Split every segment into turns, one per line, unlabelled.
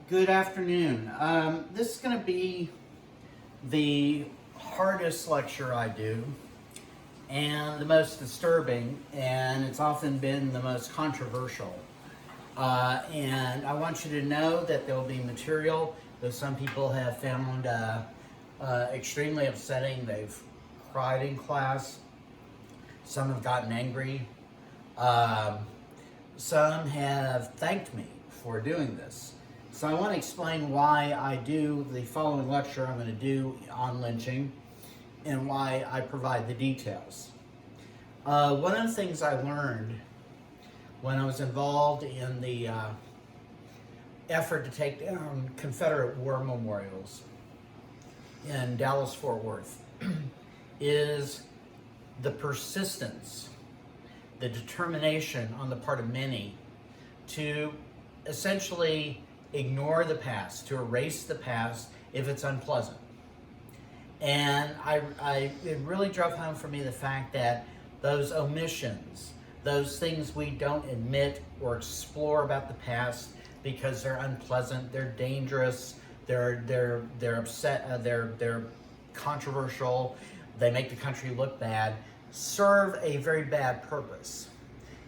Good afternoon. This is going to be the hardest lecture I do and the most disturbing, and it's often been the most controversial. And I want you to know that there will be material that some people have found extremely upsetting. They've cried in class, some have gotten angry, some have thanked me for doing this. So I want to explain why I do the following lecture I'm going to do on lynching and why I provide the details. One of the things I learned when I was involved in the effort to take down Confederate war memorials in Dallas-Fort Worth is the persistence, the determination on the part of many to essentially ignore the past, to erase the past if it's unpleasant. And it really drove home for me the fact that those omissions, those things we don't admit or explore about the past because they're unpleasant, they're dangerous, they're upset, they're controversial, they make the country look bad, serve a very bad purpose.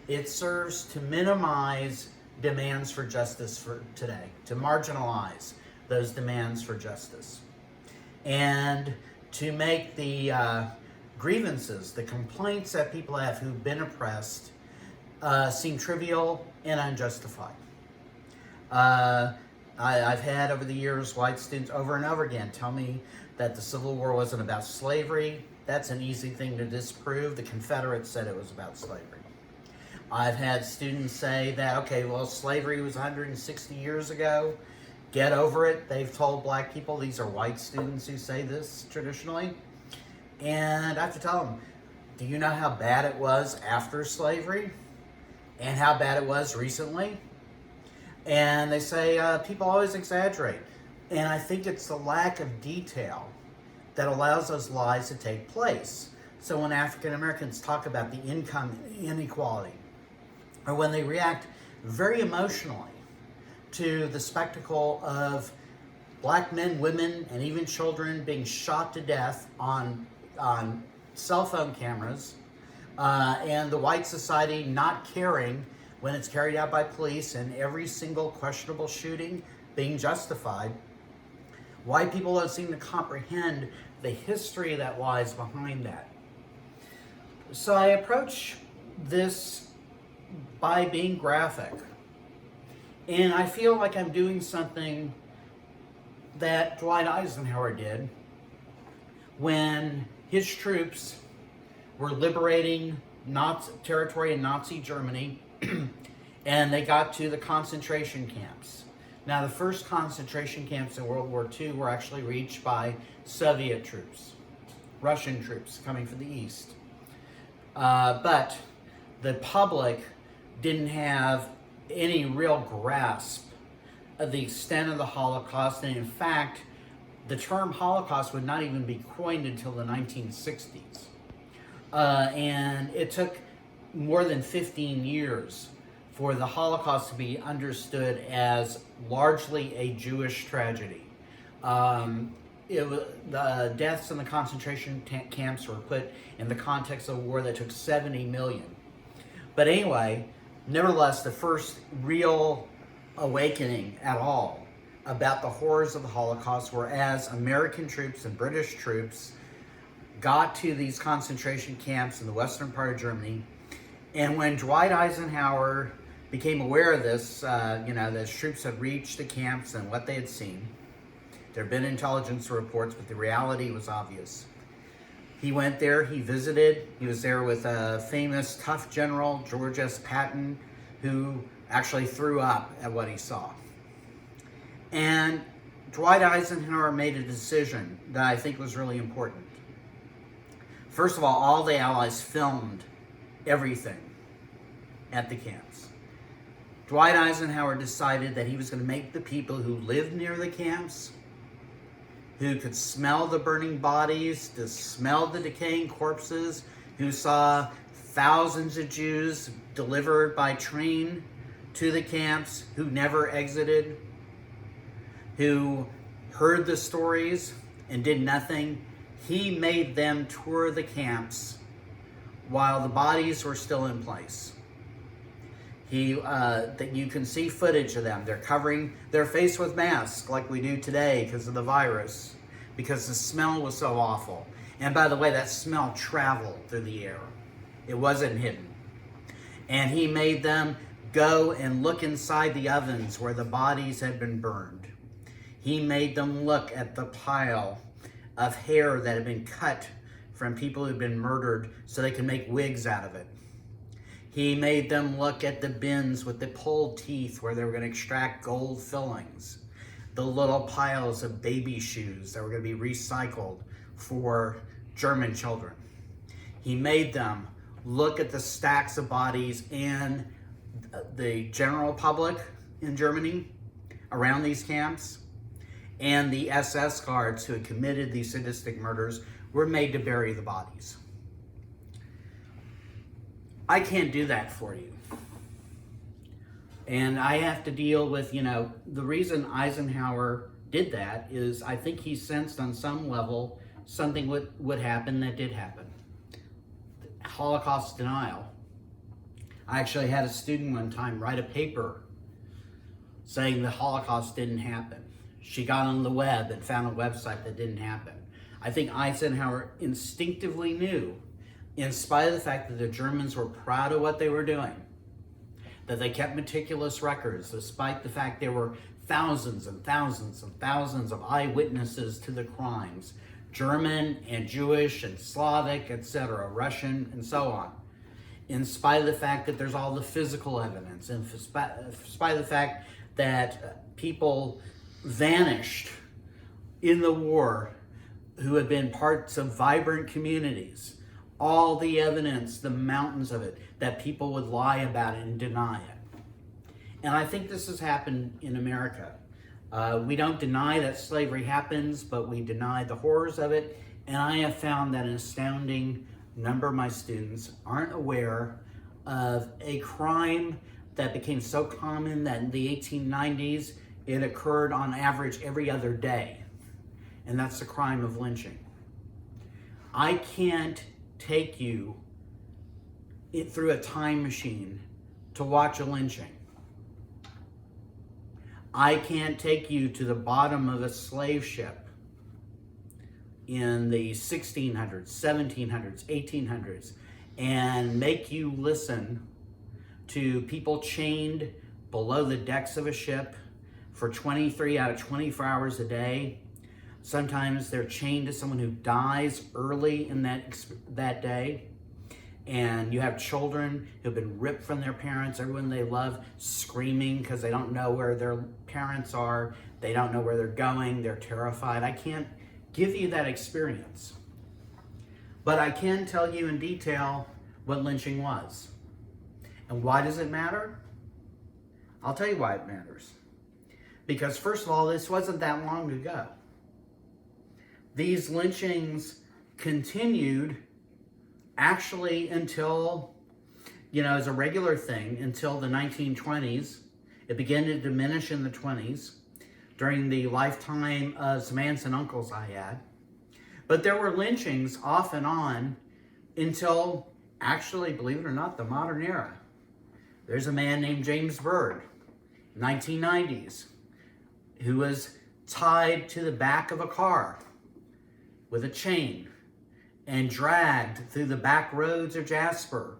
It serves to minimize demands for justice for today, to marginalize those demands for justice, and to make the grievances, the complaints that people have who've been oppressed seem trivial and unjustified. I've had over the years white students over and over again tell me that the Civil War wasn't about slavery. That's an easy thing to disprove. The Confederates said it was about slavery. I've had students say that, okay, well, slavery was 160 years ago. Get over it. They've told black people. These are white students who say this traditionally. And I have to tell them, do you know how bad it was after slavery? And how bad it was recently? And they say, people always exaggerate. And I think it's the lack of detail that allows those lies to take place. So when African Americans talk about the income inequality, or when they react very emotionally to the spectacle of black men, women, and even children being shot to death on cell phone cameras, and the white society not caring when it's carried out by police and every single questionable shooting being justified, white people don't seem to comprehend the history that lies behind that. So I approach this by being graphic. And I feel like I'm doing something that Dwight Eisenhower did when his troops were liberating Nazi territory in Nazi Germany and they got to the concentration camps. Now, the first concentration camps in World War II were actually reached by Soviet troops, Russian troops coming from the east. But the public didn't have any real grasp of the extent of the Holocaust, and in fact, the term Holocaust would not even be coined until the 1960s. And it took more than 15 years for the Holocaust to be understood as largely a Jewish tragedy. The deaths in the concentration camps were put in the context of a war that took 70 million. But anyway, nevertheless, the first real awakening at all about the horrors of the Holocaust were as American troops and British troops got to these concentration camps in the western part of Germany. And when Dwight Eisenhower became aware of this, that troops had reached the camps and what they had seen, there had been intelligence reports, but the reality was obvious. He went there, he visited, he was there with a famous tough general, George S. Patton, who actually threw up at what he saw. And Dwight Eisenhower made a decision that I think was really important. First of all the Allies filmed everything at the camps. Dwight Eisenhower decided that he was going to make the people who lived near the camps, who could smell the burning bodies, to smell the decaying corpses, who saw thousands of Jews delivered by train to the camps who never exited, who heard the stories and did nothing. He made them tour the camps while the bodies were still in place. That you can see footage of them. They're covering their face with masks like we do today because of the virus, because the smell was so awful. And by the way, that smell traveled through the air. It wasn't hidden. And he made them go and look inside the ovens where the bodies had been burned. He made them look at the pile of hair that had been cut from people who'd been murdered so they could make wigs out of it. He made them look at the bins with the pulled teeth where they were going to extract gold fillings, the little piles of baby shoes that were going to be recycled for German children. He made them look at the stacks of bodies and the general public in Germany around these camps, and the SS guards who had committed these sadistic murders were made to bury the bodies. I can't do that for you. And I have to deal with, the reason Eisenhower did that is I think he sensed on some level something would happen that did happen. Holocaust denial. I actually had a student one time write a paper saying the Holocaust didn't happen. She got on the web and found a website that didn't happen. I think Eisenhower instinctively knew, in spite of the fact that the Germans were proud of what they were doing, that they kept meticulous records, despite the fact there were thousands and thousands and thousands of eyewitnesses to the crimes, German and Jewish and Slavic, etc., Russian, and so on. In spite of the fact that there's all the physical evidence, in spite of the fact that people vanished in the war who had been parts of vibrant communities, all the evidence, the mountains of it, that people would lie about it and deny it. And I think this has happened in America. We don't deny that slavery happens, but we deny the horrors of it. And I have found that an astounding number of my students aren't aware of a crime that became so common that in the 1890s, it occurred on average every other day. And that's the crime of lynching. I can't take you through a time machine to watch a lynching. I can't take you to the bottom of a slave ship in the 1600s, 1700s, 1800s, and make you listen to people chained below the decks of a ship for 23 out of 24 hours a day. Sometimes they're chained to someone who dies early in that day. And you have children who've been ripped from their parents, everyone they love, screaming because they don't know where their parents are. They don't know where they're going. They're terrified. I can't give you that experience. But I can tell you in detail what lynching was. And why does it matter? I'll tell you why it matters. Because first of all, this wasn't that long ago. These lynchings continued actually until, as a regular thing, until the 1920s. It began to diminish in the 20s during the lifetime of some aunts and uncles I had. But there were lynchings off and on until, actually, believe it or not, the modern era. There's a man named James Byrd, 1990s, who was tied to the back of a car with a chain and dragged through the back roads of Jasper,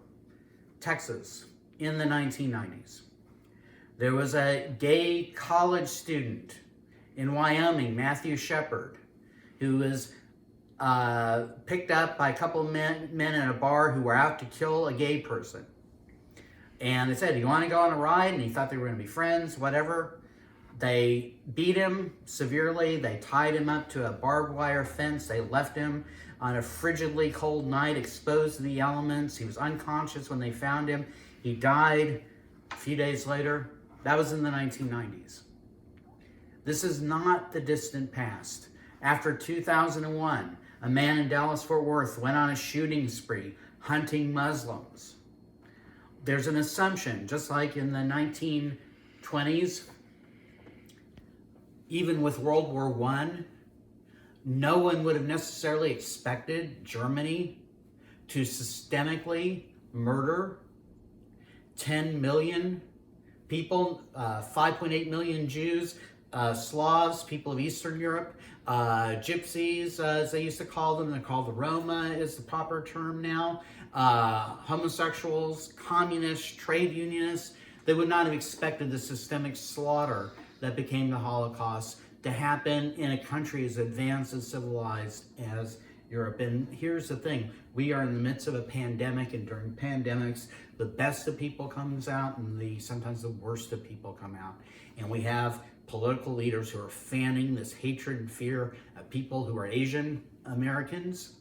Texas, in the 1990s. There was a gay college student in Wyoming, Matthew Shepard, who was picked up by a couple of men in a bar who were out to kill a gay person. And they said, "Do you want to go on a ride?" And he thought they were going to be friends, whatever. They beat him severely. They tied him up to a barbed wire fence. They left him on a frigidly cold night, exposed to the elements. He was unconscious when they found him. He died a few days later. That was in the 1990s. This is not the distant past. After 2001, a man in Dallas-Fort Worth went on a shooting spree, hunting Muslims. There's an assumption, just like in the 1920s, even with World War I, no one would have necessarily expected Germany to systemically murder 10 million people, 5.8 million Jews, Slavs, people of Eastern Europe, gypsies, as they used to call them. They're called the Roma is the proper term now. Homosexuals, communists, trade unionists. They would not have expected the systemic slaughter that became the Holocaust to happen in a country as advanced and civilized as Europe. And here's the thing, we are in the midst of a pandemic, and during pandemics, the best of people comes out and sometimes the worst of people come out. And we have political leaders who are fanning this hatred and fear of people who are Asian Americans,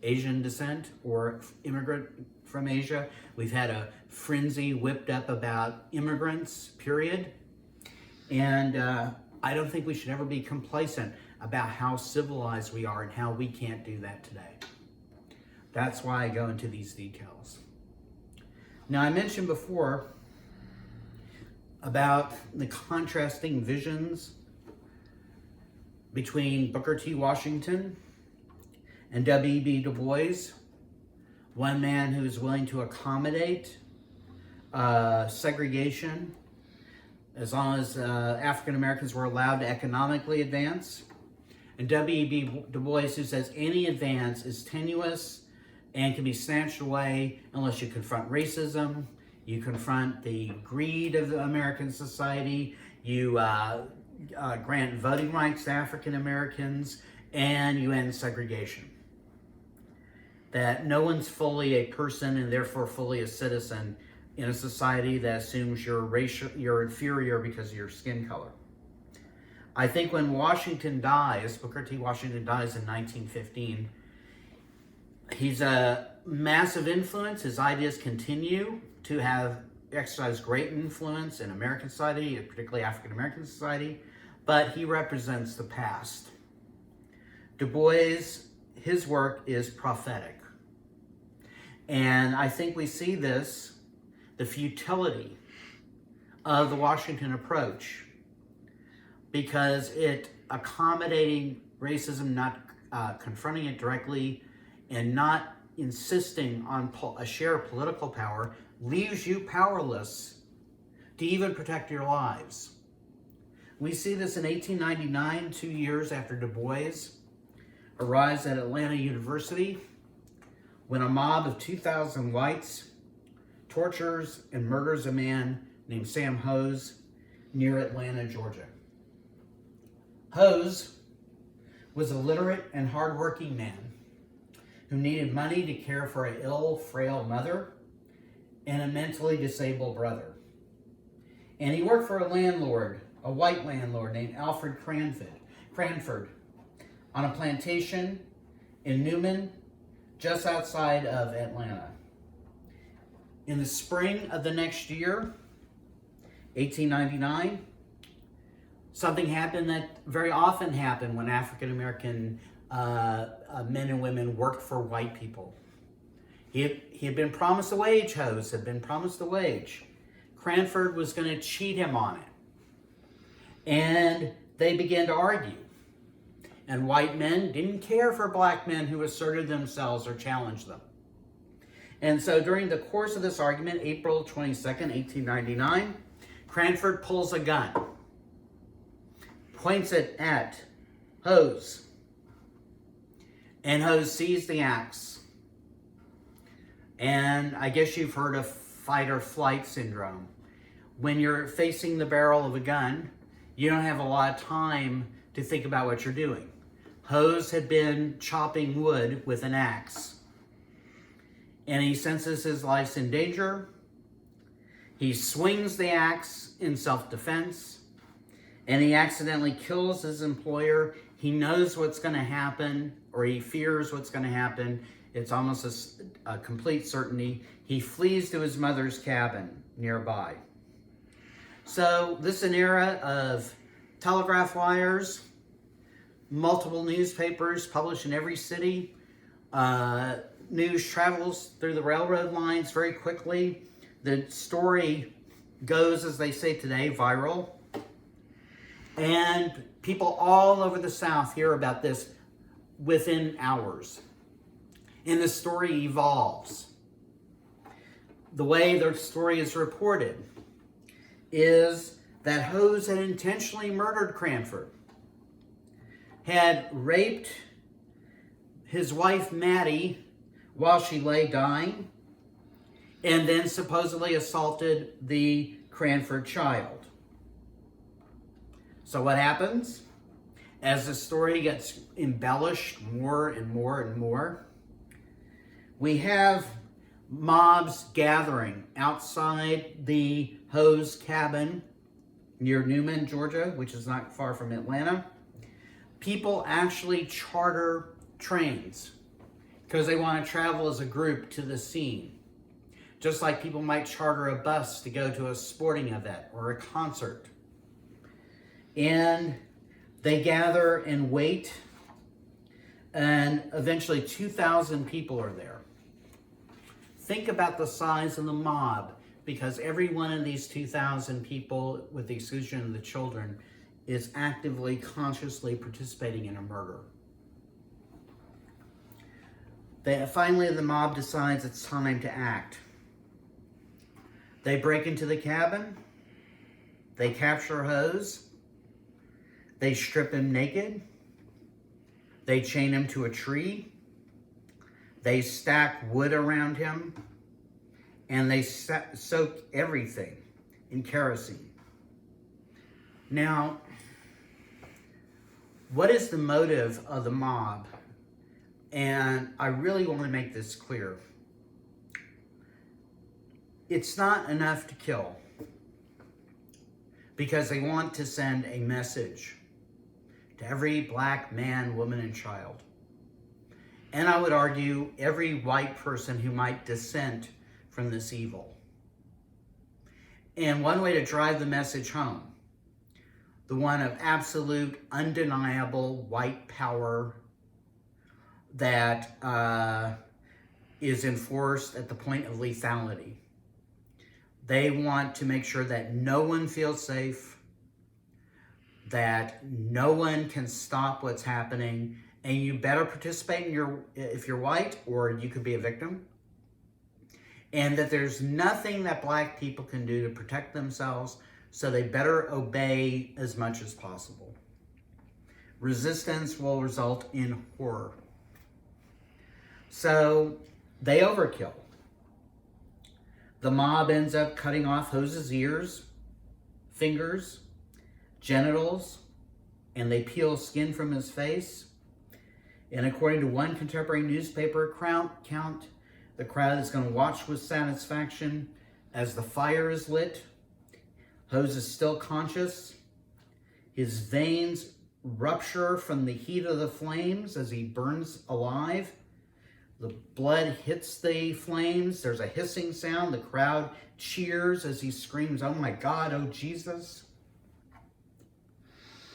Asian descent, or immigrant from Asia. We've had a frenzy whipped up about immigrants, period. And I don't think we should ever be complacent about how civilized we are and how we can't do that today. That's why I go into these details. Now, I mentioned before about the contrasting visions between Booker T. Washington and W.E.B. Du Bois. One man who is willing to accommodate segregation as long as African Americans were allowed to economically advance. And W.E.B. Du Bois, who says any advance is tenuous and can be snatched away unless you confront racism, you confront the greed of the American society, you grant voting rights to African Americans, and you end segregation. That no one's fully a person and therefore fully a citizen in a society that assumes you're inferior because of your skin color. I think when Washington dies, Booker T. Washington dies in 1915, he's a massive influence. His ideas continue to exercise great influence in American society, particularly African American society, but he represents the past. Du Bois, his work is prophetic. And I think we see this, the futility of the Washington approach, because it accommodating racism, not confronting it directly, and not insisting on a share of political power, leaves you powerless to even protect your lives. We see this in 1899, 2 years after Du Bois arrives at Atlanta University, when a mob of 2,000 whites tortures and murders a man named Sam Hose near Atlanta, Georgia. Hose was a literate and hardworking man who needed money to care for an ill, frail mother and a mentally disabled brother. And he worked for a landlord, a white landlord named Alfred Cranford, on a plantation in Newman, just outside of Atlanta. In the spring of the next year, 1899, something happened that very often happened when African American men and women worked for white people. He had been promised a wage, Hose had been promised a wage. Cranford was going to cheat him on it. And they began to argue. And white men didn't care for black men who asserted themselves or challenged them. And so during the course of this argument, April 22nd, 1899, Cranford pulls a gun, points it at Hose, and Hose sees the axe. And I guess you've heard of fight or flight syndrome. When you're facing the barrel of a gun, you don't have a lot of time to think about what you're doing. Hose had been chopping wood with an axe, and he senses his life's in danger. He swings the axe in self-defense, and he accidentally kills his employer. He knows what's going to happen, or he fears what's going to happen. It's almost a complete certainty. He flees to his mother's cabin nearby. So this is an era of telegraph wires, multiple newspapers published in every city. News travels through the railroad lines very quickly. The story goes, as they say today, viral. And people all over the South hear about this within hours. And the story evolves. The way the story is reported is that Hose had intentionally murdered Cranford, had raped his wife Maddie while she lay dying, and then supposedly assaulted the Cranford child. So what happens? As the story gets embellished more and more and more, we have mobs gathering outside the Hose cabin near Newman, Georgia, which is not far from Atlanta. People actually charter trains because they want to travel as a group to the scene. Just like people might charter a bus to go to a sporting event or a concert. And they gather and wait, and eventually 2,000 people are there. Think about the size of the mob, because every one of these 2,000 people, with the exclusion of the children, is actively, consciously participating in a murder. Finally, the mob decides it's time to act. They break into the cabin, they capture Hose, they strip him naked, they chain him to a tree, they stack wood around him, and they soak everything in kerosene. Now, what is the motive of the mob? And I really want to make this clear. It's not enough to kill, because they want to send a message to every black man, woman, and child. And I would argue every white person who might dissent from this evil. And one way to drive the message home, the one of absolute, undeniable white power that is enforced at the point of lethality. They want to make sure that no one feels safe, that no one can stop what's happening, and you better participate if you're white, or you could be a victim, and that there's nothing that black people can do to protect themselves, so they better obey as much as possible. Resistance will result in horror. So they overkill. The mob ends up cutting off Hose's ears, fingers, genitals, and they peel skin from his face. And according to one contemporary newspaper count, the crowd is going to watch with satisfaction as the fire is lit. Hose is still conscious. His veins rupture from the heat of the flames as he burns alive. The blood hits the flames. There's a hissing sound. The crowd cheers as he screams, "Oh my God, oh Jesus."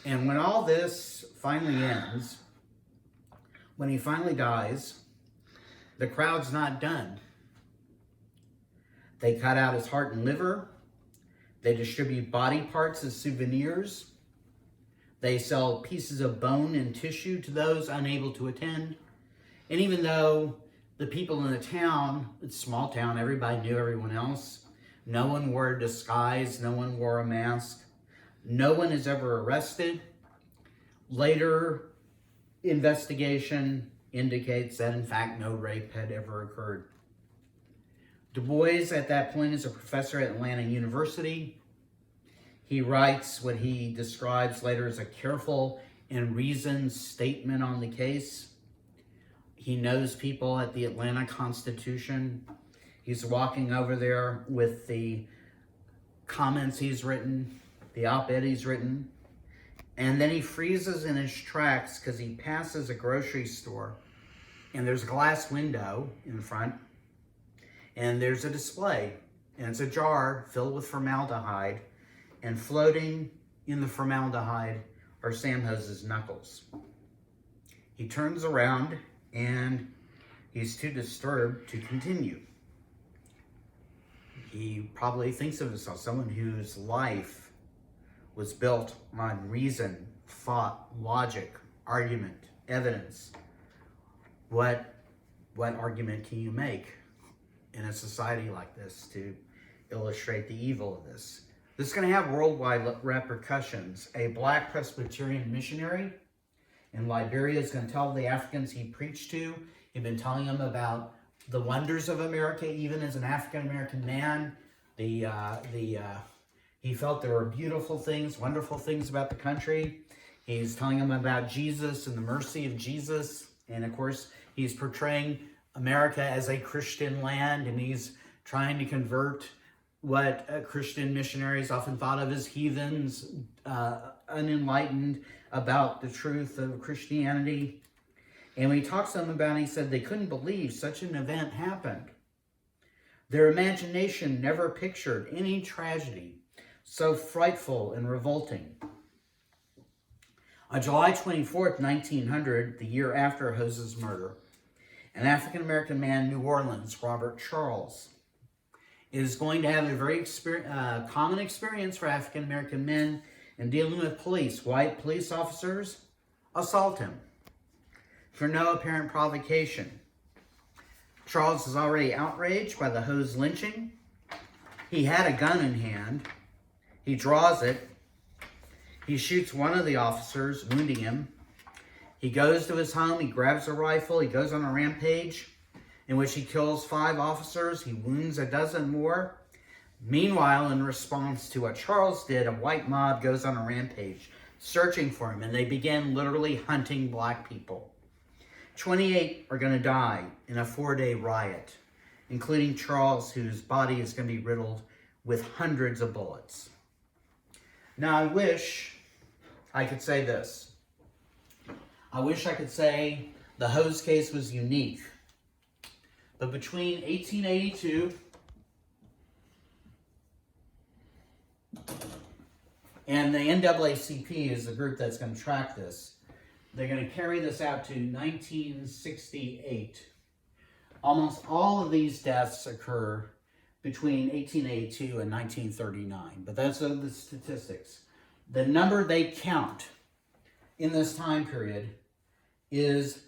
And when all this finally ends, when he finally dies, the crowd's not done. They cut out his heart and liver. They distribute body parts as souvenirs. They sell pieces of bone and tissue to those unable to attend. And even though the people in the town, it's a small town, everybody knew everyone else, no one wore a disguise, no one wore a mask, no one is ever arrested. Later investigation indicates that in fact no rape had ever occurred. Du Bois at that point is a professor at Atlanta University. He writes what he describes later as a careful and reasoned statement on the case. He knows people at the Atlanta Constitution. He's walking over there with the comments he's written, the op-ed he's written, and then he freezes in his tracks because he passes a grocery store, and there's a glass window in front, and there's a display, and it's a jar filled with formaldehyde, and floating in the formaldehyde are Sam Hose's knuckles. He turns around, and he's too disturbed to continue. He probably thinks of himself, someone whose life was built on reason, thought, logic, argument, evidence. What argument can you make in a society like this to illustrate the evil of this? This is going to have worldwide repercussions. A black Presbyterian missionary in Liberia is going to tell the Africans he preached to. He'd been telling them about the wonders of America, even as an African-American man. He felt there were beautiful things, wonderful things about the country. He's telling them about Jesus and the mercy of Jesus. And of course, he's portraying America as a Christian land, and he's trying to convert what Christian missionaries often thought of as heathens, unenlightened about the truth of Christianity. And when he talks to them about it, he said they couldn't believe such an event happened. Their imagination never pictured any tragedy so frightful and revolting. On July 24th, 1900, the year after Hose's murder, an African-American man in New Orleans, Robert Charles, is going to have a very common experience for African-American men in dealing with police. White police officers assault him for no apparent provocation. Charles is already outraged by the Hose lynching. He had a gun in hand. He draws it. He shoots one of the officers, wounding him. He goes to his home. He grabs a rifle. He goes on a rampage in which he kills 5 officers. He wounds a dozen more. Meanwhile, in response to what Charles did, a white mob goes on a rampage, searching for him, and they begin literally hunting black people. 28 are going to die in a 4-day riot, including Charles, whose body is going to be riddled with hundreds of bullets. Now, I wish I could say this. I wish I could say the Hose case was unique. But between 1882 and the NAACP is the group that's going to track this, they're going to carry this out to 1968. Almost all of these deaths occur between 1882 and 1939, but that's the statistics. The number they count in this time period is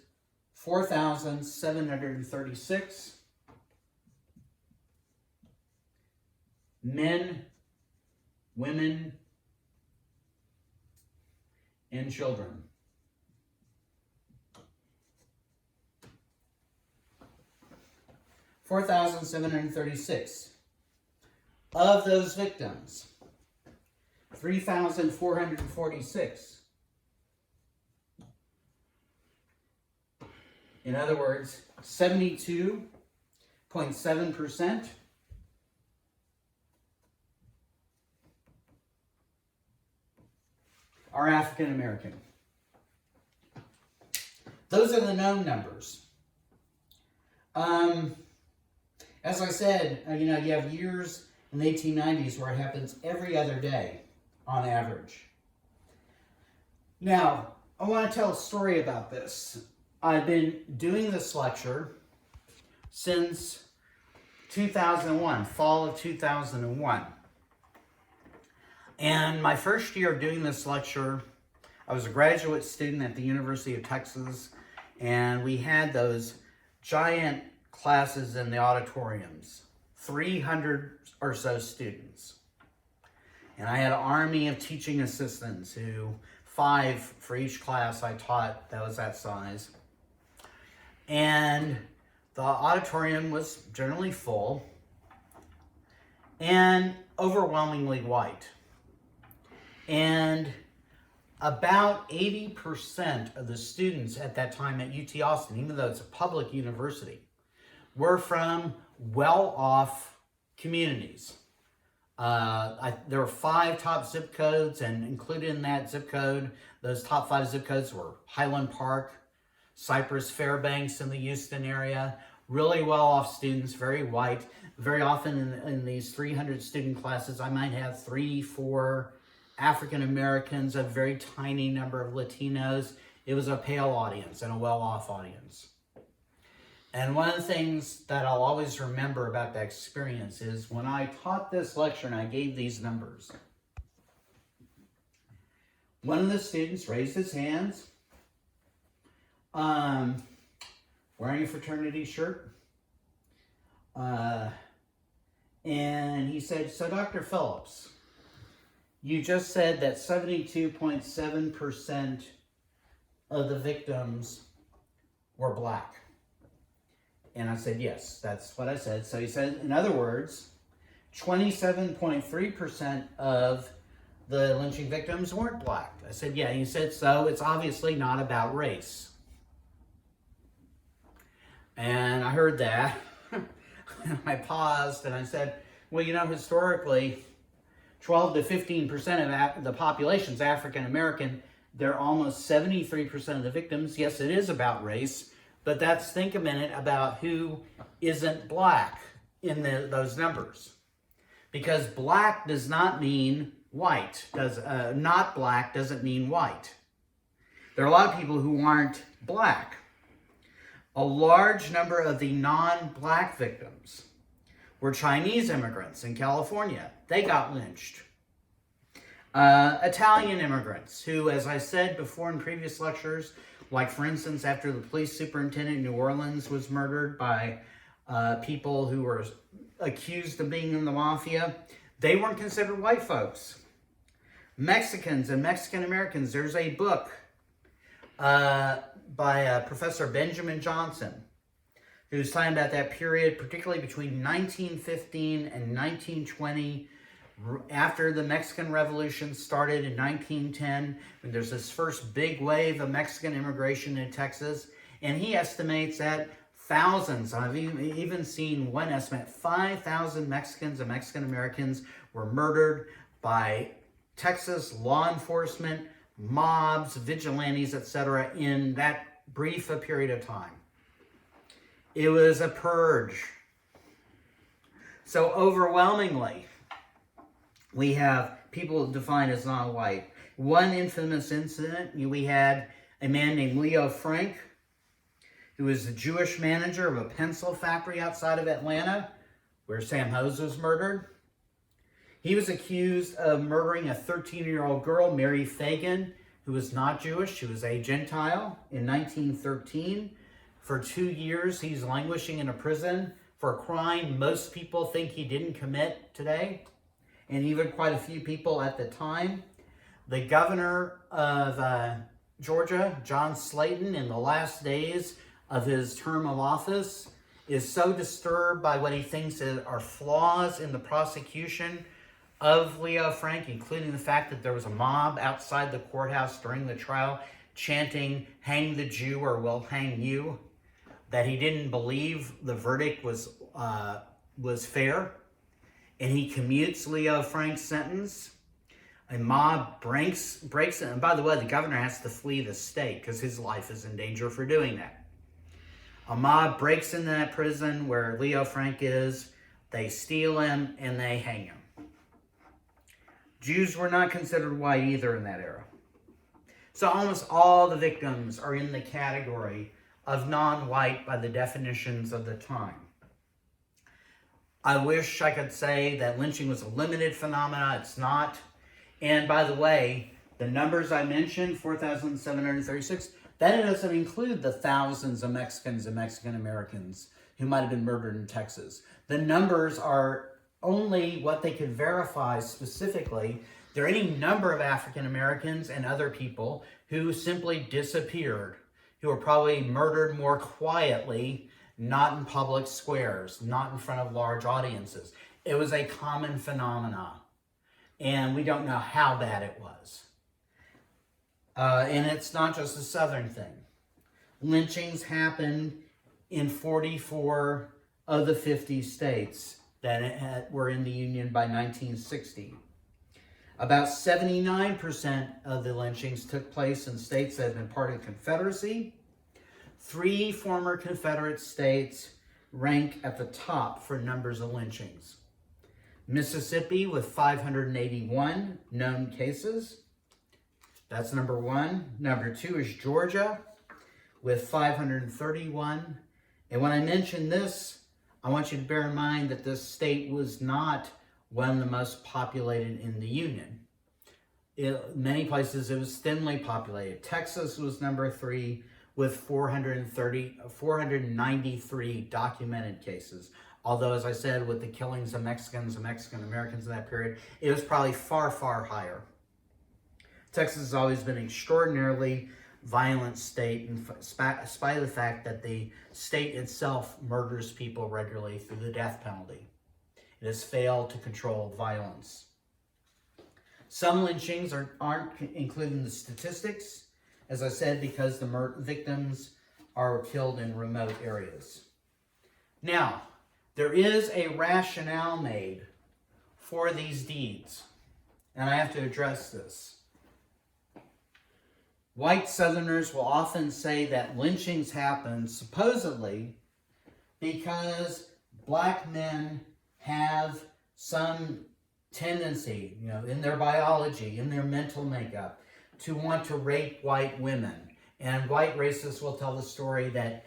4,736 men, women, and children. $4,736. Of those victims, 3,446. In other words, 72.7% are African American. Those are the known numbers. As I said, you have years in the 1890s where it happens every other day on average. Now, I want to tell a story about this. I've been doing this lecture since 2001, fall of 2001. And my first year of doing this lecture, I was a graduate student at the University of Texas, and we had those giant classes in the auditoriums, 300 or so students. And I had an army of teaching assistants who, 5 for each class I taught that was that size. And the auditorium was generally full and overwhelmingly white. And about 80% of the students at that time at UT Austin, even though it's a public university, were from well-off communities. There were 5 top zip codes, and included in that zip code, those top 5 zip codes were Highland Park, Cypress, Fairbanks in the Houston area. Really well-off students, very white. Very often in these 300 student classes, I might have 3, 4 African Americans, a very tiny number of Latinos. It was a pale audience and a well-off audience. And one of the things that I'll always remember about that experience is when I taught this lecture and I gave these numbers, One of the students raised his hands, wearing a fraternity shirt, and he said, "So Dr. Phillips, you just said that 72.7% of the victims were black." And I said, "Yes, that's what I said." So he said, in other words, 27.3% of the lynching victims weren't black. I said, "Yeah." He said, "So it's obviously not about race." And I heard that. I paused and I said, "Well, historically, 12 to 15% of the population's African American. They're almost 73% of the victims. Yes, it is about race, but think a minute about who isn't black in those numbers. Because black does not mean white. Not black doesn't mean white. There are a lot of people who aren't black. A large number of the non-black victims were Chinese immigrants in California. They got lynched. Italian immigrants who, as I said before in previous lectures, like for instance, after the police superintendent in New Orleans was murdered by people who were accused of being in the mafia, they weren't considered white folks. Mexicans and Mexican Americans, there's a book by Professor Benjamin Johnson, who's talking about that period, particularly between 1915 and 1920, after the Mexican Revolution started in 1910, when there's this first big wave of Mexican immigration in Texas, and he estimates that thousands, I've even seen one estimate, 5,000 Mexicans and Mexican Americans were murdered by Texas law enforcement, mobs, vigilantes, etc. in that brief a period of time. It was a purge. So overwhelmingly, we have people defined as non-white. One infamous incident, we had a man named Leo Frank, who was the Jewish manager of a pencil factory outside of Atlanta, where Sam Hose was murdered. He was accused of murdering a 13-year-old girl, Mary Fagan, who was not Jewish. She was a Gentile, in 1913. For 2 years, he's languishing in a prison for a crime most people think he didn't commit today, and even quite a few people at the time. The governor of Georgia, John Slayton, in the last days of his term of office, is so disturbed by what he thinks are flaws in the prosecution of Leo Frank, including the fact that there was a mob outside the courthouse during the trial chanting, "Hang the Jew or we'll hang you," that he didn't believe the verdict was fair, and he commutes Leo Frank's sentence. A mob breaks it, and by the way, the governor has to flee the state because his life is in danger for doing that. A mob breaks into that prison where Leo Frank is, they steal him, and they hang him. Jews were not considered white either in that era. So almost all the victims are in the category of non-white by the definitions of the time. I wish I could say that lynching was a limited phenomenon. It's not. And by the way, the numbers I mentioned, 4,736, that doesn't include the thousands of Mexicans and Mexican Americans who might have been murdered in Texas. The numbers are only what they could verify specifically. There are any number of African Americans and other people who simply disappeared, who were probably murdered more quietly, not in public squares, not in front of large audiences. It was a common phenomenon, and we don't know how bad it was. And it's not just a Southern thing. Lynchings happened in 44 of the 50 states that were in the Union by 1960. About 79% of the lynchings took place in states that had been part of the Confederacy. 3 former Confederate states rank at the top for numbers of lynchings. Mississippi with 581 known cases. That's number 1. Number 2 is Georgia with 531. And when I mention this, I want you to bear in mind that this state was not one of the most populated in the Union. In many places, it was thinly populated. Texas was number 3 with 493 documented cases. Although, as I said, with the killings of Mexicans and Mexican Americans in that period, it was probably far, far higher. Texas has always been an extraordinarily violent state, in spite of the fact that the state itself murders people regularly through the death penalty. It has failed to control violence. Some lynchings aren't included in the statistics, as I said, because the victims are killed in remote areas. Now, there is a rationale made for these deeds, and I have to address this. White Southerners will often say that lynchings happen supposedly because black men have some tendency, in their biology, in their mental makeup, to want to rape white women. And white racists will tell the story that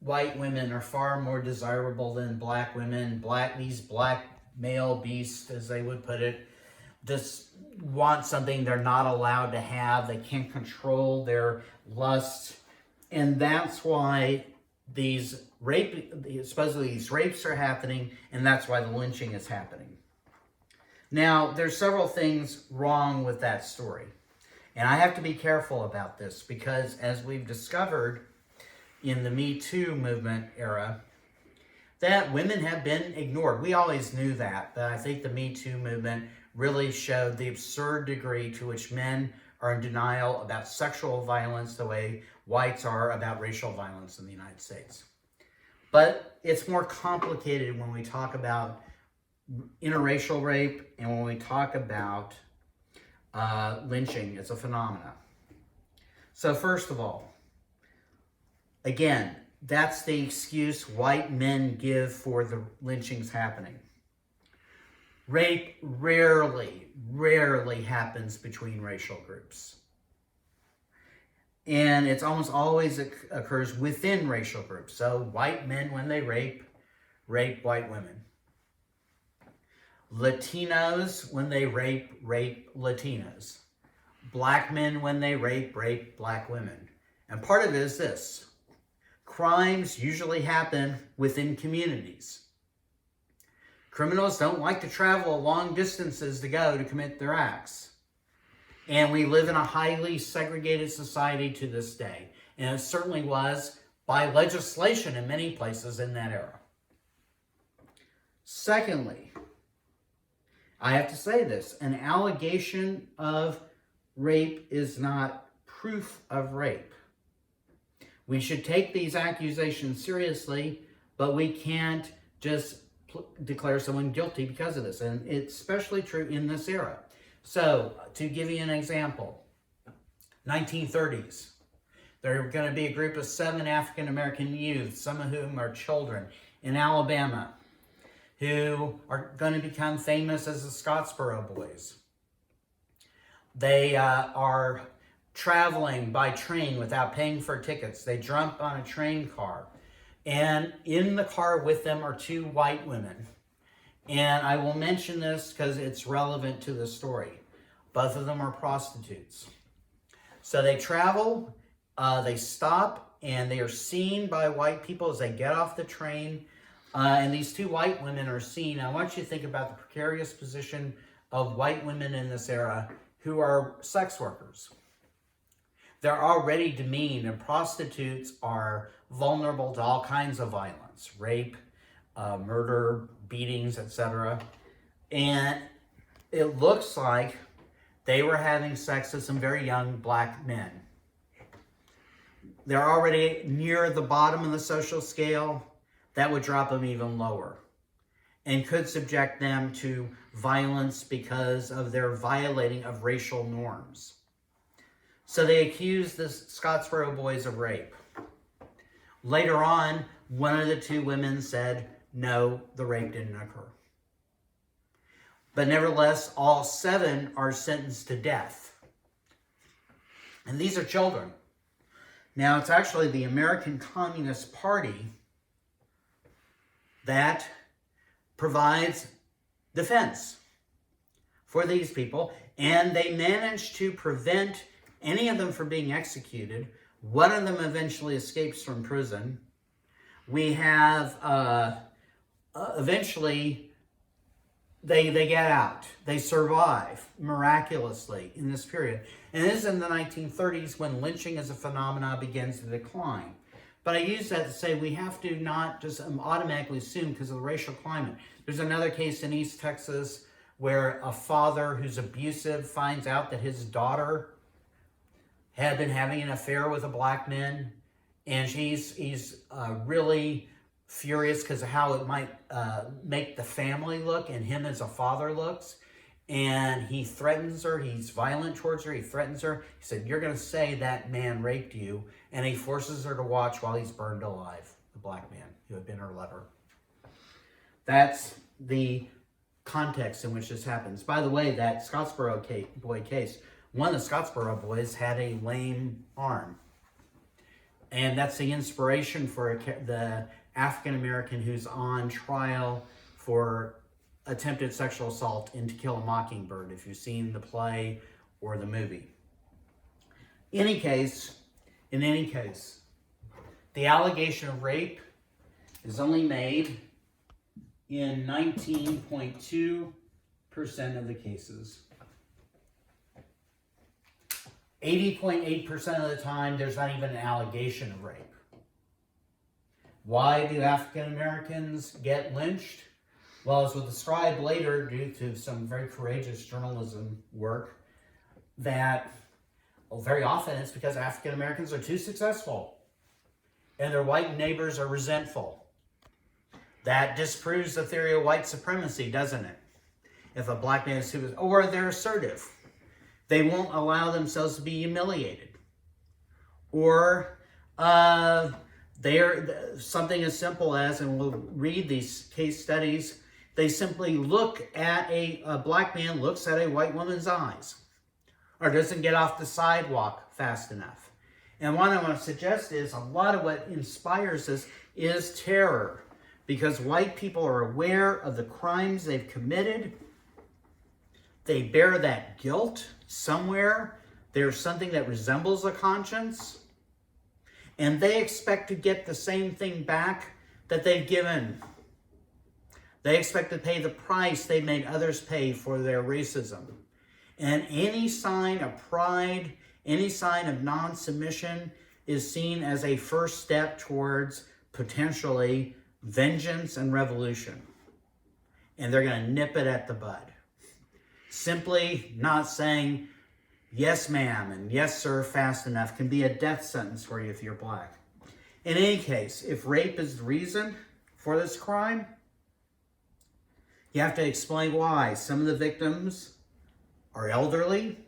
white women are far more desirable than black women. These black male beasts, as they would put it, just want something they're not allowed to have. They can't control their lust. And that's why supposedly these rapes are happening, and that's why the lynching is happening. Now, there's several things wrong with that story. And I have to be careful about this because, as we've discovered in the Me Too movement era, that women have been ignored. We always knew that, but I think the Me Too movement really showed the absurd degree to which men are in denial about sexual violence the way whites are about racial violence in the United States. But it's more complicated when we talk about interracial rape and when we talk about lynching as a phenomenon. So first of all, again, that's the excuse white men give for the lynchings happening. Rape rarely happens between racial groups. And it's almost always occurs within racial groups. So white men, when they rape white women. Latinos, when they rape Latinas. Black men, when they rape black women. And part of it is this. Crimes usually happen within communities. Criminals don't like to travel long distances to go to commit their acts. And we live in a highly segregated society to this day. And it certainly was by legislation in many places in that era. Secondly, I have to say this, an allegation of rape is not proof of rape. We should take these accusations seriously, but we can't just declare someone guilty because of this. And it's especially true in this era. So, to give you an example, 1930s, there are going to be a group of 7 African-American youth, some of whom are children, in Alabama, who are going to become famous as the Scottsboro Boys. They are traveling by train without paying for tickets. They jump on a train car. And in the car with them are 2 white women. And I will mention this because it's relevant to the story. Both of them are prostitutes. So they travel, they stop, and they are seen by white people as they get off the train. And these 2 white women are seen. I want you to think about the precarious position of white women in this era who are sex workers. They're already demeaned, and prostitutes are vulnerable to all kinds of violence, rape, murder, beatings, etc. And it looks like they were having sex with some very young black men. They're already near the bottom of the social scale. That would drop them even lower and could subject them to violence because of their violating of racial norms. So they accused the Scottsboro Boys of rape. Later on, one of the 2 women said, no, the rape didn't occur. But nevertheless, all 7 are sentenced to death. And these are children. Now, it's actually the American Communist Party that provides defense. for these people, and they managed to prevent any of them from being executed. One of them eventually escapes from prison. We have, eventually, they get out. They survive miraculously in this period. And this is in the 1930s when lynching as a phenomenon begins to decline. But I use that to say we have to not just automatically assume because of the racial climate. There's another case in East Texas where a father who's abusive finds out that his daughter had been having an affair with a black man, and he's really furious because of how it might make the family look and him as a father looks. And he threatens her. He's violent towards her. He threatens her. He said, "You're going to say that man raped you." And he forces her to watch while he's burned alive, the black man who had been her lover. That's the context in which this happens. By the way, that Scottsboro boy case, one of the Scottsboro boys had a lame arm. And that's the inspiration for the African-American who's on trial for attempted sexual assault in To Kill a Mockingbird, if you've seen the play or the movie. In any case, the allegation of rape is only made in 19.2% of the cases. 80.8% of the time, there's not even an allegation of rape. Why do African Americans get lynched? Well, as we'll describe later, due to some very courageous journalism work, that very often it's because African Americans are too successful and their white neighbors are resentful. That disproves the theory of white supremacy, doesn't it? If a black man is too, or they're assertive. They won't allow themselves to be humiliated. Or they're something as simple as, and we'll read these case studies, they simply look at a black man looks at a white woman's eyes or doesn't get off the sidewalk fast enough. And what I want to suggest is a lot of what inspires this is terror, because white people are aware of the crimes they've committed. They bear that guilt somewhere. There's something that resembles a conscience. And they expect to get the same thing back that they've given. They expect to pay the price they made others pay for their racism. And any sign of pride, any sign of non-submission is seen as a first step towards potentially vengeance and revolution. And they're going to nip it at the bud. Simply not saying, "Yes, ma'am," and "Yes, sir," fast enough can be a death sentence for you if you're black. In any case, if rape is the reason for this crime, you have to explain why. Some of the victims are elderly,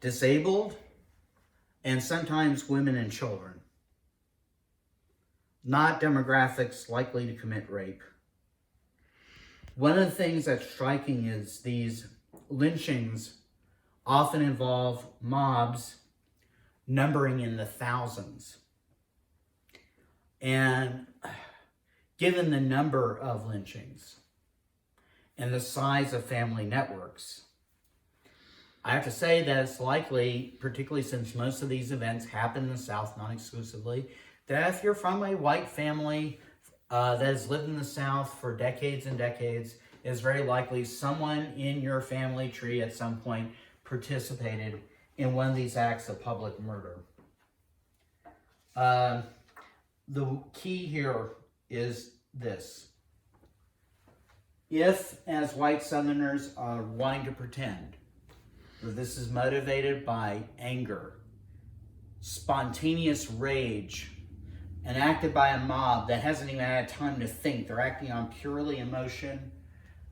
disabled, and sometimes women and children. Not demographics likely to commit rape. One of the things that's striking is these lynchings often involve mobs numbering in the thousands. And given the number of lynchings and the size of family networks, I have to say that it's likely, particularly since most of these events happen in the South, not exclusively, that if you're from a white family that has lived in the South for decades and decades, it's very likely someone in your family tree at some point participated in one of these acts of public murder. The key here is this. If, as white Southerners are wanting to pretend that this is motivated by anger, spontaneous rage, and acted by a mob that hasn't even had time to think, they're acting on purely emotion.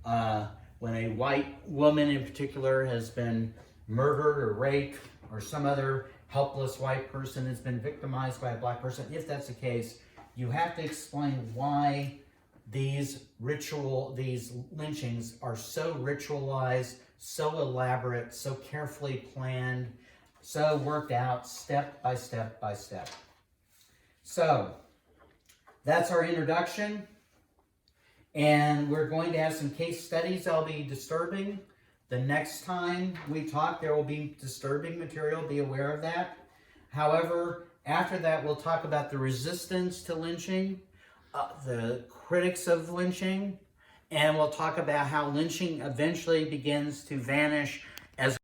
When a white woman in particular has been murdered or raped, or some other helpless white person has been victimized by a black person, if that's the case, you have to explain why these lynchings are so ritualized, so elaborate, so carefully planned, so worked out step by step by step. So, that's our introduction. And we're going to have some case studies that'll be disturbing. The next time we talk, there will be disturbing material. Be aware of that. However, after that, we'll talk about the resistance to lynching, the critics of lynching, and we'll talk about how lynching eventually begins to vanish as